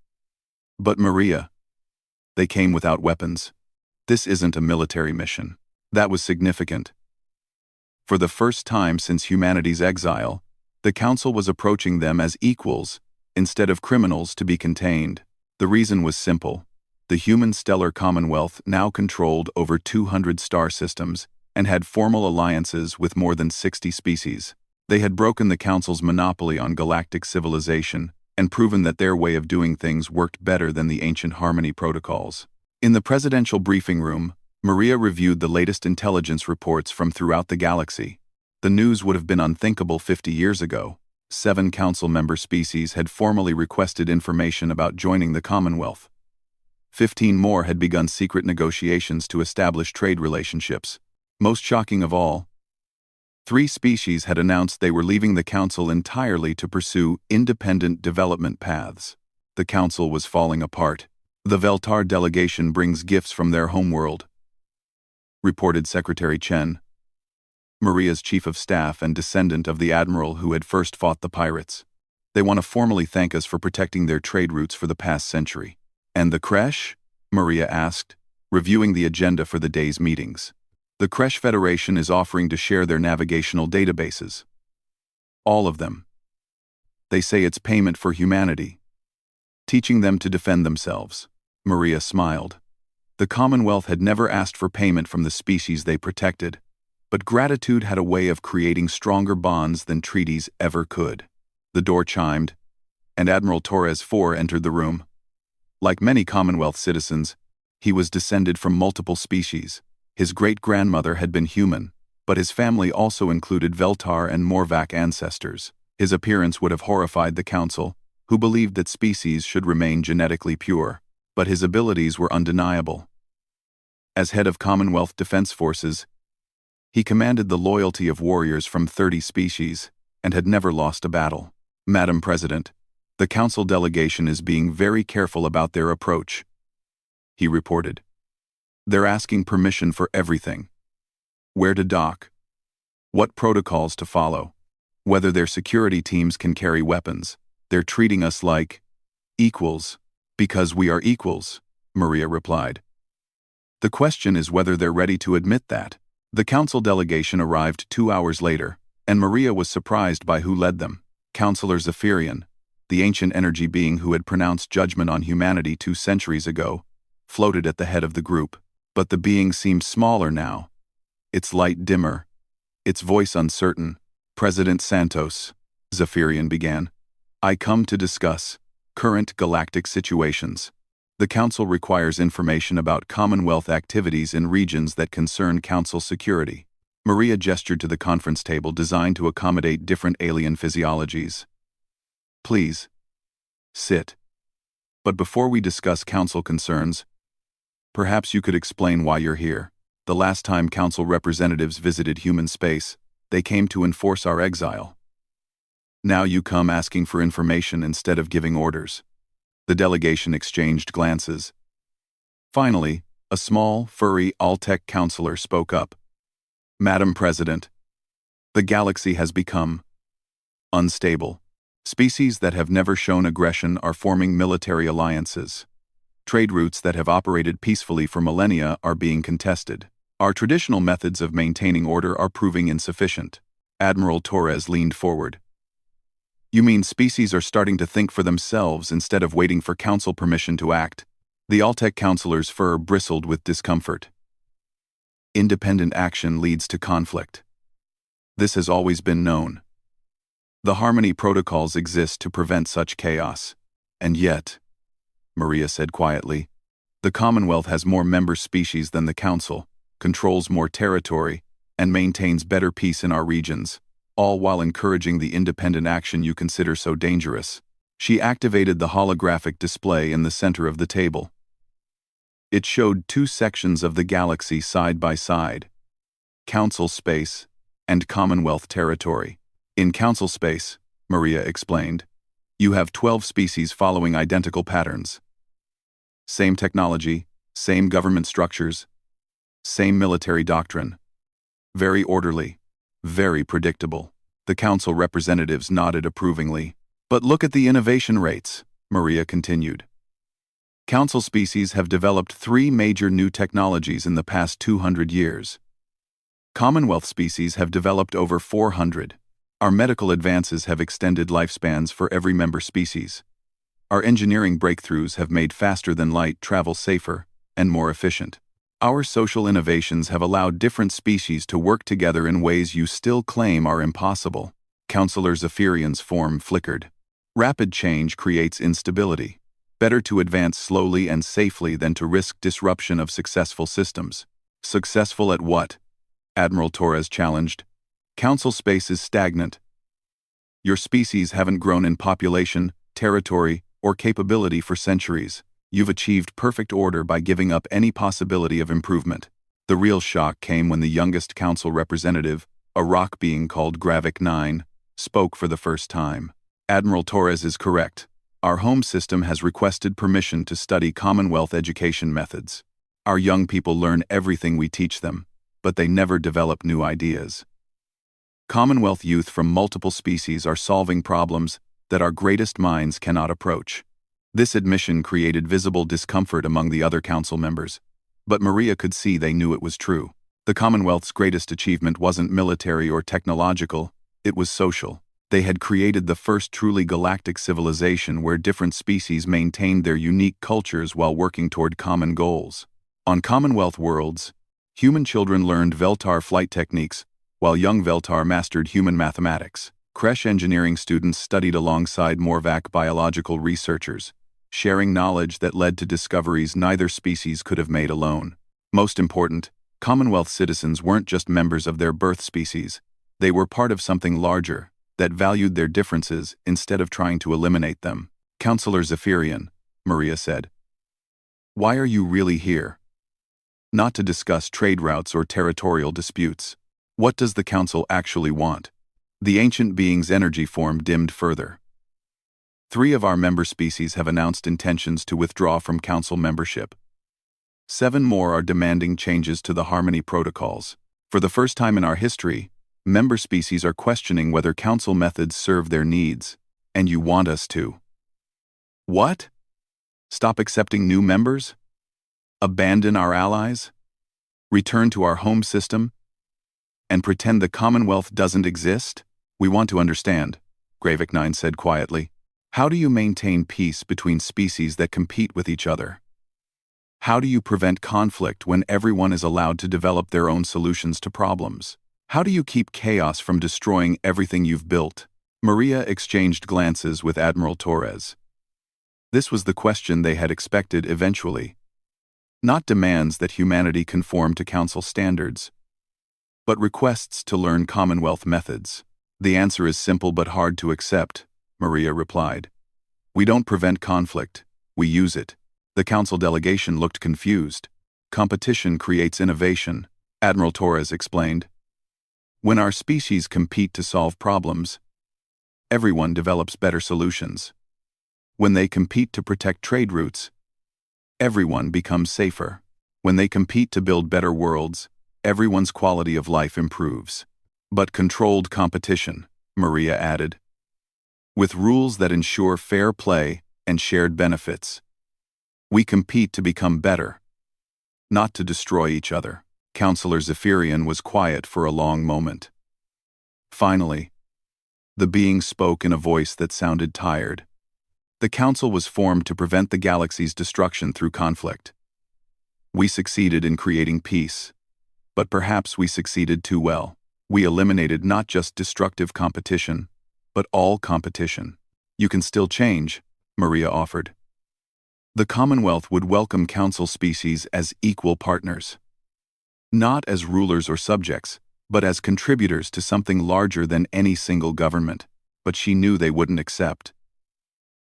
"But Maria, they came without weapons. This isn't a military mission." That was significant. For the first time since humanity's exile, the Council was approaching them as equals, instead of criminals to be contained. The reason was simple. The human stellar Commonwealth now controlled over 200 star systems and had formal alliances with more than 60 species. They had broken the Council's monopoly on galactic civilization and proven that their way of doing things worked better than the ancient Harmony protocols. In the presidential briefing room, Maria reviewed the latest intelligence reports from throughout the galaxy. The news would have been unthinkable 50 years ago. 7 Council member species had formally requested information about joining the Commonwealth. 15 more had begun secret negotiations to establish trade relationships. Most shocking of all, 3 species had announced they were leaving the Council entirely to pursue independent development paths. The Council was falling apart. "The Veltar delegation brings gifts from their homeworld," reported Secretary Chen, Maria's chief of staff and descendant of the admiral who had first fought the pirates. "They want to formally thank us for protecting their trade routes for the past century." "And the Creche?" Maria asked, reviewing the agenda for the day's meetings. "The Creche Federation is offering to share their navigational databases. All of them. They say it's payment for humanity, teaching them to defend themselves." Maria smiled. The Commonwealth had never asked for payment from the species they protected, but gratitude had a way of creating stronger bonds than treaties ever could. The door chimed, and Admiral Torres IV entered the room. Like many Commonwealth citizens, he was descended from multiple species. His great-grandmother had been human, but his family also included Veltar and Morvac ancestors. His appearance would have horrified the Council, who believed that species should remain genetically pure, but his abilities were undeniable. As head of Commonwealth Defense Forces, he commanded the loyalty of warriors from 30 species and had never lost a battle. Madam President, the Council delegation is being very careful about their approach, he reported. They're asking permission for everything. Where to dock, what protocols to follow, whether their security teams can carry weapons. They're treating us like equals, because we are equals, Maria replied. The question is whether they're ready to admit that. The Council delegation arrived 2 hours later, and Maria was surprised by who led them. Counselor Zephyrian, the ancient energy being who had pronounced judgment on humanity 2 centuries ago, floated at the head of the group. But the being seemed smaller now, its light dimmer, its voice uncertain. President Santos, Zephyrian began, I come to discuss current galactic situations. The Council requires information about Commonwealth activities in regions that concern Council security. Maria gestured to the conference table designed to accommodate different alien physiologies. Please, sit. But before we discuss Council concerns, perhaps you could explain why you're here. The last time Council representatives visited human space, they came to enforce our exile. Now you come asking for information instead of giving orders. The delegation exchanged glances. Finally, a small, furry, all-tech counselor spoke up. Madam President, the galaxy has become unstable. Species that have never shown aggression are forming military alliances. Trade routes that have operated peacefully for millennia are being contested. Our traditional methods of maintaining order are proving insufficient. Admiral Torres leaned forward. You mean species are starting to think for themselves instead of waiting for Council permission to act? The Altec counselor's fur bristled with discomfort. Independent action leads to conflict. This has always been known. The Harmony protocols exist to prevent such chaos. And yet, Maria said quietly, the Commonwealth has more member species than the Council, controls more territory, and maintains better peace in our regions, all while encouraging the independent action you consider so dangerous. She activated the holographic display in the center of the table. It showed 2 sections of the galaxy side by side, Council space and Commonwealth territory. In Council space, Maria explained, you have 12 species following identical patterns. Same technology, same government structures, same military doctrine. Very orderly, very predictable. The Council representatives nodded approvingly. But look at the innovation rates, Maria continued. Council species have developed 3 major new technologies in the past 200 years. Commonwealth species have developed over 400. Our medical advances have extended lifespans for every member species. Our engineering breakthroughs have made faster-than-light travel safer and more efficient. Our social innovations have allowed different species to work together in ways you still claim are impossible. Counselor Zephyrian's form flickered. Rapid change creates instability. Better to advance slowly and safely than to risk disruption of successful systems. Successful at what? Admiral Torres challenged. Council space is stagnant. Your species haven't grown in population, territory, or capability for centuries. You've achieved perfect order by giving up any possibility of improvement. The real shock came when the youngest council representative, a rock being called Gravic 9, spoke for the first time. Admiral Torres is correct. Our home system has requested permission to study Commonwealth education methods. Our young people learn everything we teach them, but they never develop new ideas. Commonwealth youth from multiple species are solving problems that our greatest minds cannot approach. This admission created visible discomfort among the other council members, but Maria could see they knew it was true. The Commonwealth's greatest achievement wasn't military or technological, it was social. They had created the first truly galactic civilization where different species maintained their unique cultures while working toward common goals. On Commonwealth worlds, human children learned Veltar flight techniques, while young Veltar mastered human mathematics. Creche engineering students studied alongside Morvac biological researchers, sharing knowledge that led to discoveries neither species could have made alone. Most important, Commonwealth citizens weren't just members of their birth species, they were part of something larger, that valued their differences instead of trying to eliminate them. Counselor Zephyrian, Maria said. Why are you really here? not to discuss trade routes or territorial disputes. What does the Council actually want? The ancient being's energy form dimmed further. 3 of our member species have announced intentions to withdraw from Council membership. 7 more are demanding changes to the Harmony protocols. For the first time in our history, member species are questioning whether Council methods serve their needs, and you want us to. What? Stop accepting new members? Abandon our allies? Return to our home system? And pretend the Commonwealth doesn't exist? We want to understand, Gravik 9 said quietly. How do you maintain peace between species that compete with each other? How do you prevent conflict when everyone is allowed to develop their own solutions to problems? How do you keep chaos from destroying everything you've built? Maria exchanged glances with Admiral Torres. This was the question they had expected eventually. Not demands that humanity conform to Council standards, but requests to learn Commonwealth methods. The answer is simple but hard to accept, Maria replied. We don't prevent conflict, we use it. The Council delegation looked confused. Competition creates innovation, Admiral Torres explained. When our species compete to solve problems, everyone develops better solutions. When they compete to protect trade routes, everyone becomes safer. When they compete to build better worlds, everyone's quality of life improves. But controlled competition, Maria added, with rules that ensure fair play and shared benefits. We compete to become better, not to destroy each other. Councillor Zephyrian was quiet for a long moment. Finally, the being spoke in a voice that sounded tired. The Council was formed to prevent the galaxy's destruction through conflict. We succeeded in creating peace, but perhaps we succeeded too well. We eliminated not just destructive competition, but all competition. You can still change, Maria offered. The Commonwealth would welcome Council species as equal partners. Not as rulers or subjects, but as contributors to something larger than any single government. But she knew they wouldn't accept.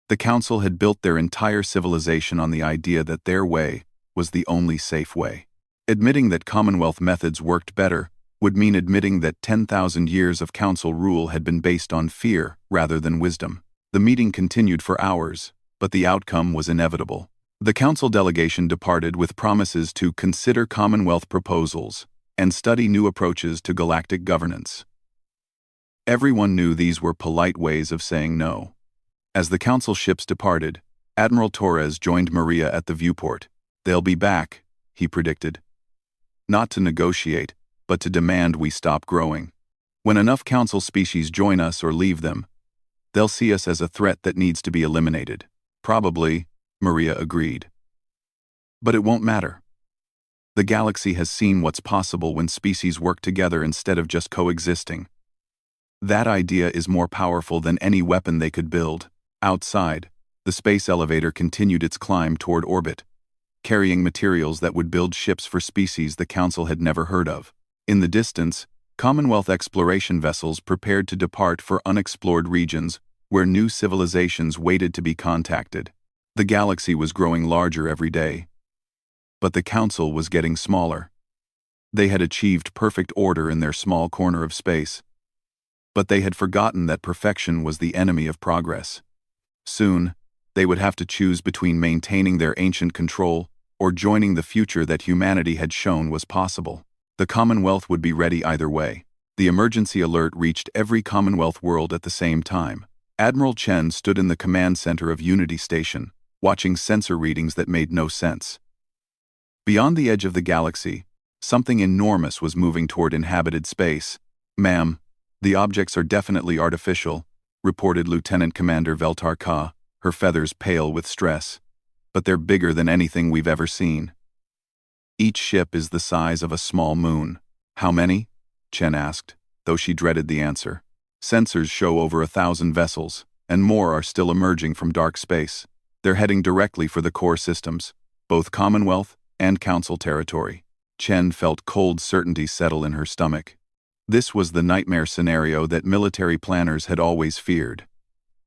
The Council had built their entire civilization on the idea that their way was the only safe way. Admitting that Commonwealth methods worked better would mean admitting that 10,000 years of Council rule had been based on fear rather than wisdom. The meeting continued for hours, but the outcome was inevitable. The Council delegation departed with promises to consider Commonwealth proposals and study new approaches to galactic governance. Everyone knew these were polite ways of saying no. As the Council ships departed, Admiral Torres joined Maria at the viewport. They'll be back, he predicted. Not to negotiate, but to demand we stop growing. When enough Council species join us or leave them, they'll see us as a threat that needs to be eliminated. Probably, Maria agreed. But it won't matter. The galaxy has seen what's possible when species work together instead of just coexisting. That idea is more powerful than any weapon they could build. Outside, the space elevator continued its climb toward orbit, carrying materials that would build ships for species the Council had never heard of. In the distance, Commonwealth exploration vessels prepared to depart for unexplored regions where new civilizations waited to be contacted. The galaxy was growing larger every day, but the Council was getting smaller. They had achieved perfect order in their small corner of space, but they had forgotten that perfection was the enemy of progress. Soon, they would have to choose between maintaining their ancient control or joining the future that humanity had shown was possible. The Commonwealth would be ready either way. The emergency alert reached every Commonwealth world at the same time. Admiral Chen stood in the command center of Unity Station, watching sensor readings that made no sense. Beyond the edge of the galaxy, something enormous was moving toward inhabited space. Ma'am, the objects are definitely artificial, reported Lieutenant Commander Veltar Ka, her feathers pale with stress. But they're bigger than anything we've ever seen. Each ship is the size of a small moon. How many? Chen asked, though she dreaded the answer. Sensors show over 1,000 vessels, and more are still emerging from dark space. They're heading directly for the core systems, both Commonwealth and Council territory. Chen felt cold certainty settle in her stomach. This was the nightmare scenario that military planners had always feared.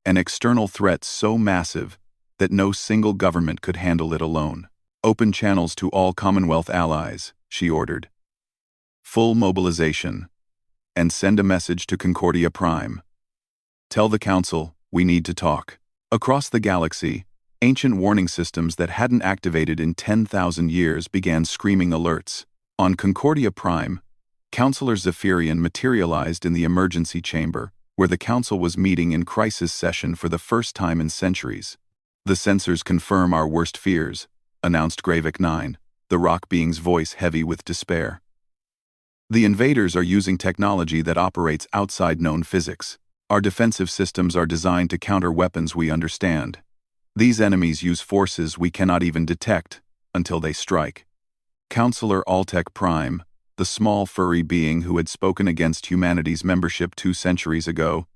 An external threat so massive that no single government could handle it alone. Open channels to all Commonwealth allies, she ordered. Full mobilization. And send a message to Concordia Prime. Tell the Council, we need to talk. Across the galaxy, ancient warning systems that hadn't activated in 10,000 years began screaming alerts. On Concordia Prime, Councillor Zephyrian materialized in the emergency chamber, where the Council was meeting in crisis session for the first time in centuries. The sensors confirm our worst fears, announced Gravik 9, the rock being's voice heavy with despair. The invaders are using technology that operates outside known physics. Our defensive systems are designed to counter weapons we understand. These enemies use forces we cannot even detect until they strike. Councillor Altec Prime, the small furry being who had spoken against humanity's membership 2 centuries ago,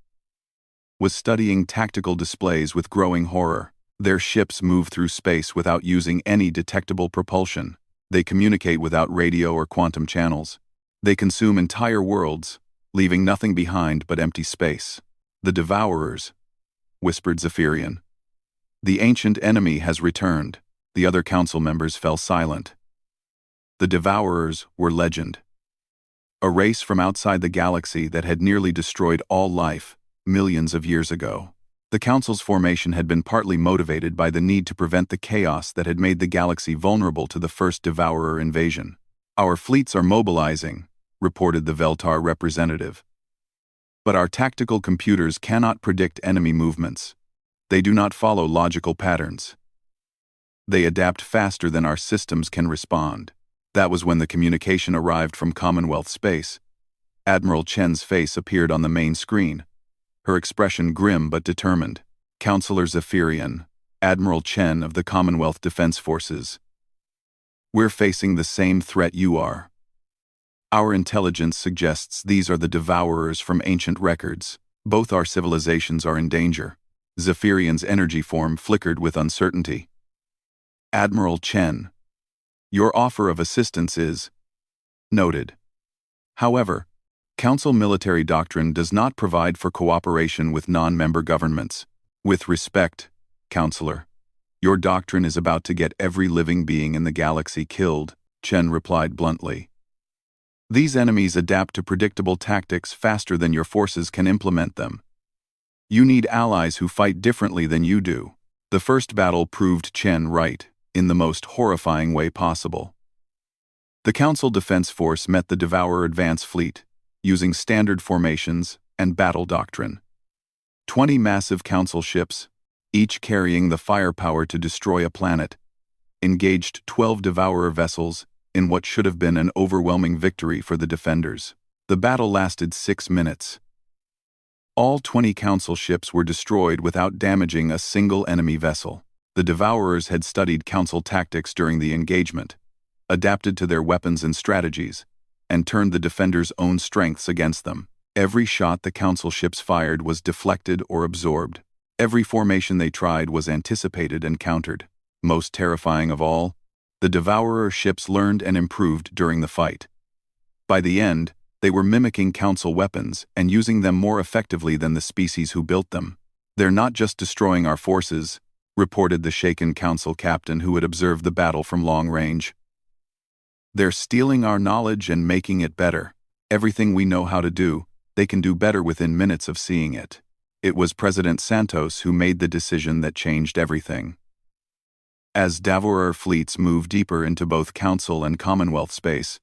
was studying tactical displays with growing horror. Their ships move through space without using any detectable propulsion. They communicate without radio or quantum channels. They consume entire worlds, leaving nothing behind but empty space. The Devourers, whispered Zephyrian. The ancient enemy has returned. The other council members fell silent. The Devourers were legend. A race from outside the galaxy that had nearly destroyed all life millions of years ago. The Council's formation had been partly motivated by the need to prevent the chaos that had made the galaxy vulnerable to the first Devourer invasion. Our fleets are mobilizing, reported the Veltar representative. But our tactical computers cannot predict enemy movements. They do not follow logical patterns. They adapt faster than our systems can respond. That was when the communication arrived from Commonwealth space. Admiral Chen's face appeared on the main screen, her expression grim but determined. Councillor Zephyrian, Admiral Chen of the Commonwealth Defense Forces. We're facing the same threat you are. Our intelligence suggests these are the Devourers from ancient records. Both our civilizations are in danger. Zephyrian's energy form flickered with uncertainty. Admiral Chen, your offer of assistance is noted. However, Council military doctrine does not provide for cooperation with non-member governments. With respect, Counselor, your doctrine is about to get every living being in the galaxy killed, Chen replied bluntly. These enemies adapt to predictable tactics faster than your forces can implement them. You need allies who fight differently than you do. The first battle proved Chen right, in the most horrifying way possible. The Council Defense Force met the Devourer Advance Fleet, using standard formations and battle doctrine. 20 massive Council ships, each carrying the firepower to destroy a planet, engaged 12 Devourer vessels in what should have been an overwhelming victory for the defenders. The battle lasted 6 minutes. All 20 Council ships were destroyed without damaging a single enemy vessel. The Devourers had studied Council tactics during the engagement, adapted to their weapons and strategies, and turned the defenders' own strengths against them. Every shot the Council ships fired was deflected or absorbed. Every formation they tried was anticipated and countered. Most terrifying of all, the Devourer ships learned and improved during the fight. By the end, they were mimicking Council weapons and using them more effectively than the species who built them. They're not just destroying our forces, reported the shaken Council captain who had observed the battle from long range. They're stealing our knowledge and making it better. Everything we know how to do, they can do better within minutes of seeing it. It was President Santos who made the decision that changed everything. As Devourer fleets moved deeper into both Council and Commonwealth space,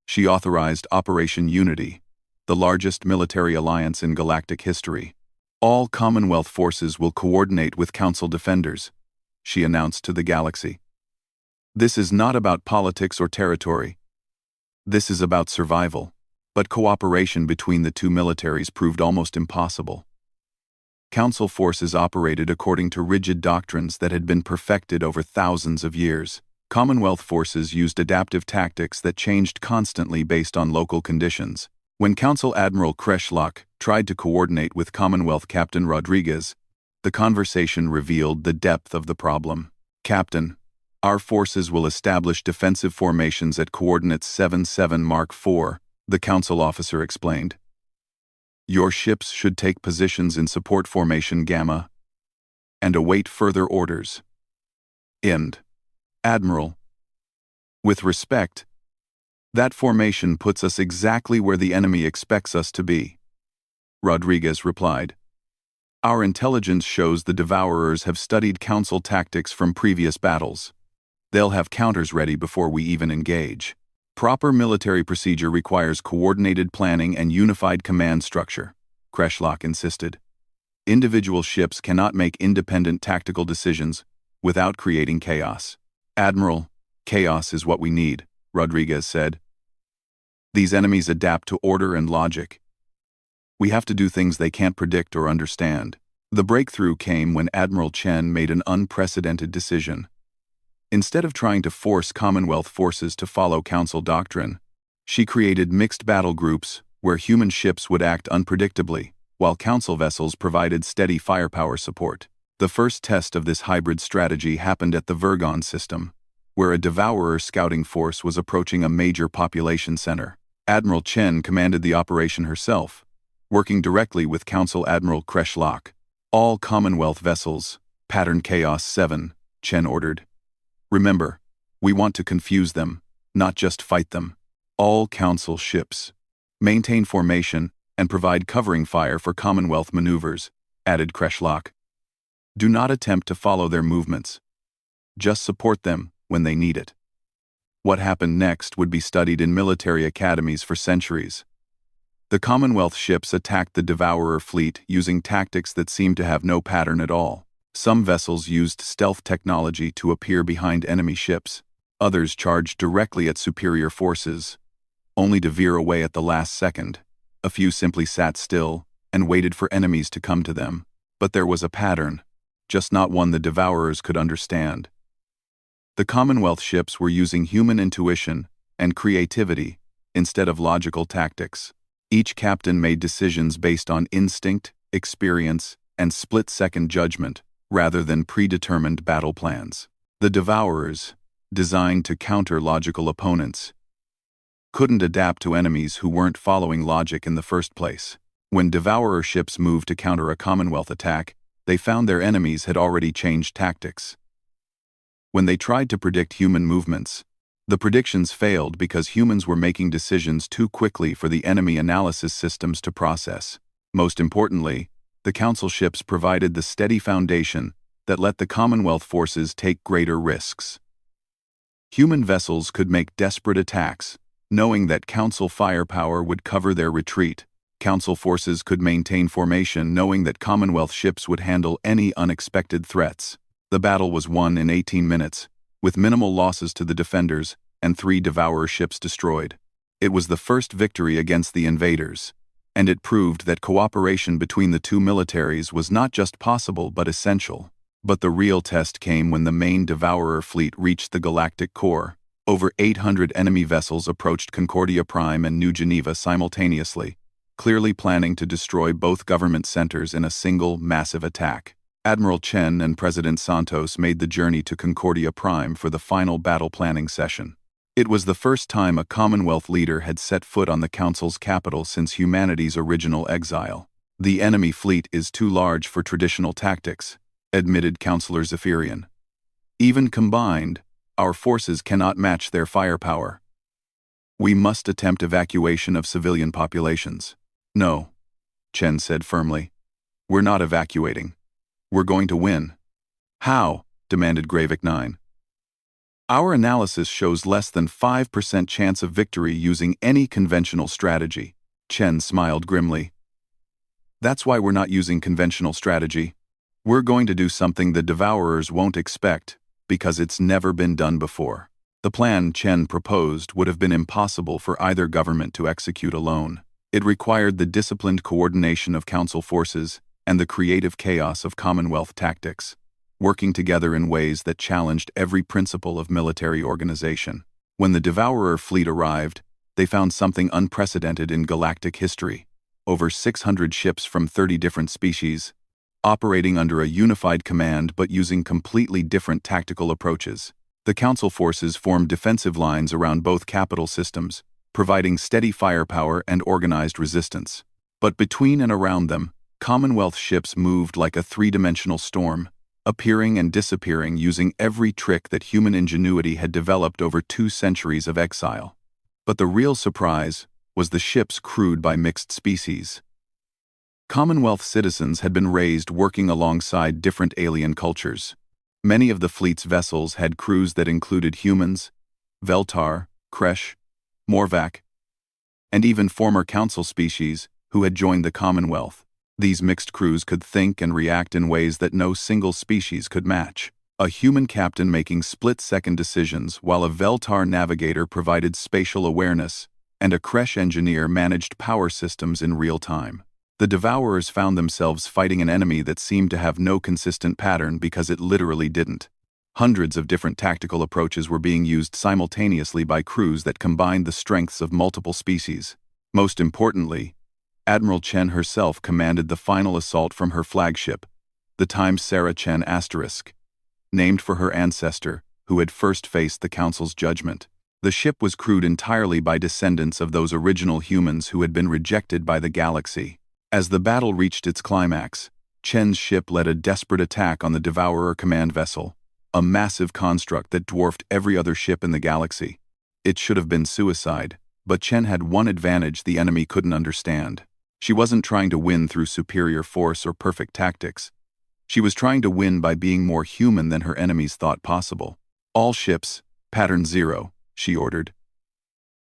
she authorized Operation Unity, the largest military alliance in galactic history. All Commonwealth forces will coordinate with Council defenders, she announced to the galaxy. This is not about politics or territory. This is about survival. But cooperation between the two militaries proved almost impossible. Council forces operated according to rigid doctrines that had been perfected over thousands of years. Commonwealth forces used adaptive tactics that changed constantly based on local conditions. When Council Admiral Kreschlock tried to coordinate with Commonwealth Captain Rodriguez, the conversation revealed the depth of the problem. Captain, our forces will establish defensive formations at coordinates 77 Mark IV, the Council officer explained. Your ships should take positions in support formation Gamma and await further orders. End. Admiral, with respect, that formation puts us exactly where the enemy expects us to be, Rodriguez replied. Our intelligence shows the Devourers have studied Council tactics from previous battles. They'll have counters ready before we even engage. Proper military procedure requires coordinated planning and unified command structure, Kreshlock insisted. Individual ships cannot make independent tactical decisions without creating chaos. Admiral, chaos is what we need, Rodriguez said. These enemies adapt to order and logic. We have to do things they can't predict or understand. The breakthrough came when Admiral Chen made an unprecedented decision. Instead of trying to force Commonwealth forces to follow Council doctrine, she created mixed battle groups where human ships would act unpredictably, while Council vessels provided steady firepower support. The first test of this hybrid strategy happened at the Virgon system, where a Devourer scouting force was approaching a major population center. Admiral Chen commanded the operation herself, working directly with Council Admiral Kreshlock. All Commonwealth vessels, Pattern Chaos 7, Chen ordered. Remember, we want to confuse them, not just fight them. All Council ships, maintain formation and provide covering fire for Commonwealth maneuvers, added Kreshlock. Do not attempt to follow their movements. Just support them when they need it. What happened next would be studied in military academies for centuries. The Commonwealth ships attacked the Devourer fleet using tactics that seemed to have no pattern at all. Some vessels used stealth technology to appear behind enemy ships. Others charged directly at superior forces, only to veer away at the last second. A few simply sat still and waited for enemies to come to them. But there was a pattern, just not one the Devourers could understand. The Commonwealth ships were using human intuition and creativity instead of logical tactics. Each captain made decisions based on instinct, experience, and split-second judgment, rather than predetermined battle plans. The Devourers, designed to counter logical opponents, couldn't adapt to enemies who weren't following logic in the first place. When Devourer ships moved to counter a Commonwealth attack, they found their enemies had already changed tactics. When they tried to predict human movements, the predictions failed because humans were making decisions too quickly for the enemy analysis systems to process. Most importantly, the Council ships provided the steady foundation that let the Commonwealth forces take greater risks. Human vessels could make desperate attacks, knowing that Council firepower would cover their retreat. Council forces could maintain formation, knowing that Commonwealth ships would handle any unexpected threats. The battle was won in 18 minutes, with minimal losses to the defenders and 3 Devourer ships destroyed. It was the first victory against the invaders, and it proved that cooperation between the two militaries was not just possible but essential. But the real test came when the main Devourer fleet reached the galactic core. Over 800 enemy vessels approached Concordia Prime and New Geneva simultaneously, clearly planning to destroy both government centers in a single, massive attack. Admiral Chen and President Santos made the journey to Concordia Prime for the final battle planning session. It was the first time a Commonwealth leader had set foot on the Council's capital since humanity's original exile. The enemy fleet is too large for traditional tactics, admitted Councillor Zephyrian. Even combined, our forces cannot match their firepower. We must attempt evacuation of civilian populations. No, Chen said firmly. We're not evacuating. We're going to win. How? Demanded Gravik 9. Our analysis shows less than 5% chance of victory using any conventional strategy. Chen smiled grimly. That's why we're not using conventional strategy. We're going to do something the Devourers won't expect, because it's never been done before. The plan Chen proposed would have been impossible for either government to execute alone. It required the disciplined coordination of Council forces and the creative chaos of Commonwealth tactics, working together in ways that challenged every principle of military organization. When the Devourer fleet arrived, they found something unprecedented in galactic history. Over 600 ships from 30 different species, operating under a unified command but using completely different tactical approaches. The Council forces formed defensive lines around both capital systems, providing steady firepower and organized resistance. But between and around them, Commonwealth ships moved like a three-dimensional storm, appearing and disappearing using every trick that human ingenuity had developed over 2 centuries of exile. But the real surprise was the ships crewed by mixed species. Commonwealth citizens had been raised working alongside different alien cultures. Many of the fleet's vessels had crews that included humans, Veltar, Kresh, Morvac, and even former council species who had joined the Commonwealth. These mixed crews could think and react in ways that no single species could match. A human captain making split-second decisions while a Veltar navigator provided spatial awareness, and a Kresh engineer managed power systems in real time. The Devourers found themselves fighting an enemy that seemed to have no consistent pattern because it literally didn't. Hundreds of different tactical approaches were being used simultaneously by crews that combined the strengths of multiple species. Most importantly, Admiral Chen herself commanded the final assault from her flagship, the Times Sarah Chen *, named for her ancestor, who had first faced the Council's judgment. The ship was crewed entirely by descendants of those original humans who had been rejected by the galaxy. As the battle reached its climax, Chen's ship led a desperate attack on the Devourer command vessel, a massive construct that dwarfed every other ship in the galaxy. It should have been suicide, but Chen had one advantage the enemy couldn't understand. She wasn't trying to win through superior force or perfect tactics. She was trying to win by being more human than her enemies thought possible. All ships, Pattern 0, she ordered.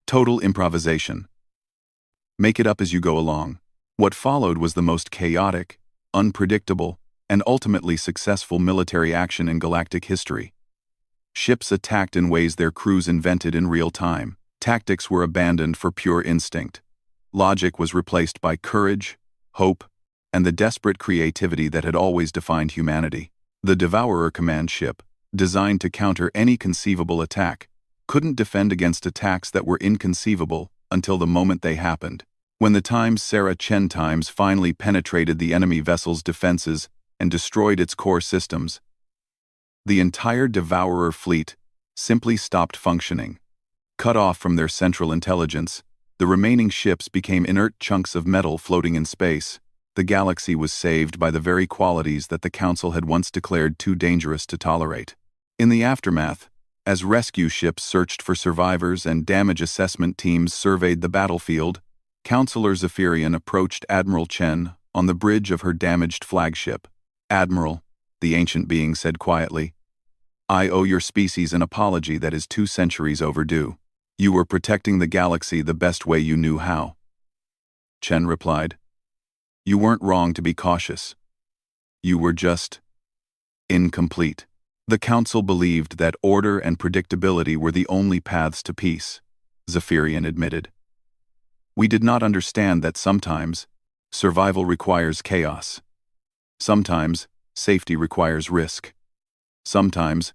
Total improvisation. Make it up as you go along. What followed was the most chaotic, unpredictable, and ultimately successful military action in galactic history. Ships attacked in ways their crews invented in real time. Tactics were abandoned for pure instinct. Logic was replaced by courage, hope, and the desperate creativity that had always defined humanity. The Devourer command ship, designed to counter any conceivable attack, couldn't defend against attacks that were inconceivable until the moment they happened. When the Times Sarah Chen Times finally penetrated the enemy vessel's defenses and destroyed its core systems, the entire Devourer fleet simply stopped functioning. Cut off from their central intelligence, the remaining ships became inert chunks of metal floating in space. The galaxy was saved by the very qualities that the Council had once declared too dangerous to tolerate. In the aftermath, as rescue ships searched for survivors and damage assessment teams surveyed the battlefield, Counselor Zephyrian approached Admiral Chen on the bridge of her damaged flagship. "Admiral," the ancient being said quietly, "I owe your species an apology that is 2 centuries overdue. You were protecting the galaxy the best way you knew how." Chen replied, "You weren't wrong to be cautious. You were just incomplete." The Council believed that order and predictability were the only paths to peace, Zephyrian admitted. "We did not understand that sometimes survival requires chaos. Sometimes safety requires risk. Sometimes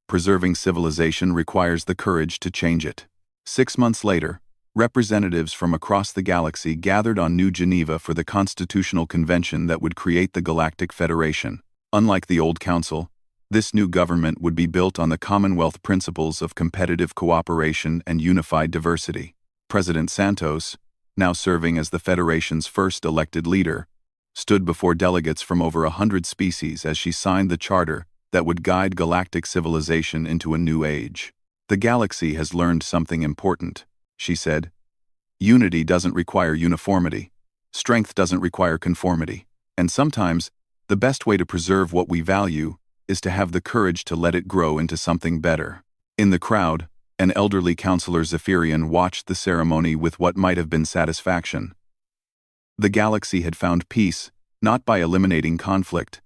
preserving civilization requires the courage to change it." 6 months later, representatives from across the galaxy gathered on New Geneva for the constitutional convention that would create the Galactic Federation. Unlike the old council, this new government would be built on the Commonwealth principles of competitive cooperation and unified diversity. President Santos, now serving as the Federation's first elected leader, stood before delegates from over 100 species as she signed the charter that would guide galactic civilization into a new age. "The galaxy has learned something important," she said. "Unity doesn't require uniformity. Strength doesn't require conformity. And sometimes, the best way to preserve what we value is to have the courage to let it grow into something better." In the crowd, an elderly Counselor Zephyrian watched the ceremony with what might have been satisfaction. The galaxy had found peace, not by eliminating conflict,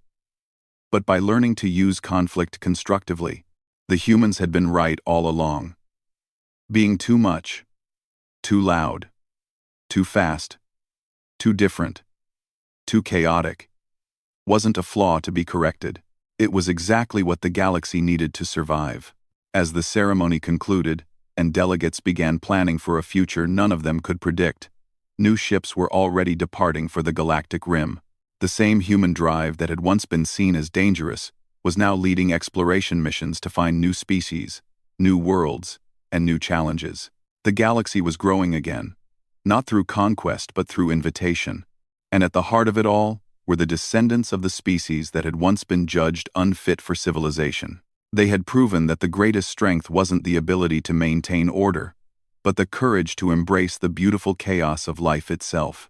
but by learning to use conflict constructively. The humans had been right all along. Being too much, too loud, too fast, too different, too chaotic, wasn't a flaw to be corrected. It was exactly what the galaxy needed to survive. As the ceremony concluded, and delegates began planning for a future none of them could predict, new ships were already departing for the galactic rim. The same human drive that had once been seen as dangerous was now leading exploration missions to find new species, new worlds, and new challenges. The galaxy was growing again, not through conquest but through invitation. And at the heart of it all were the descendants of the species that had once been judged unfit for civilization. They had proven that the greatest strength wasn't the ability to maintain order, but the courage to embrace the beautiful chaos of life itself.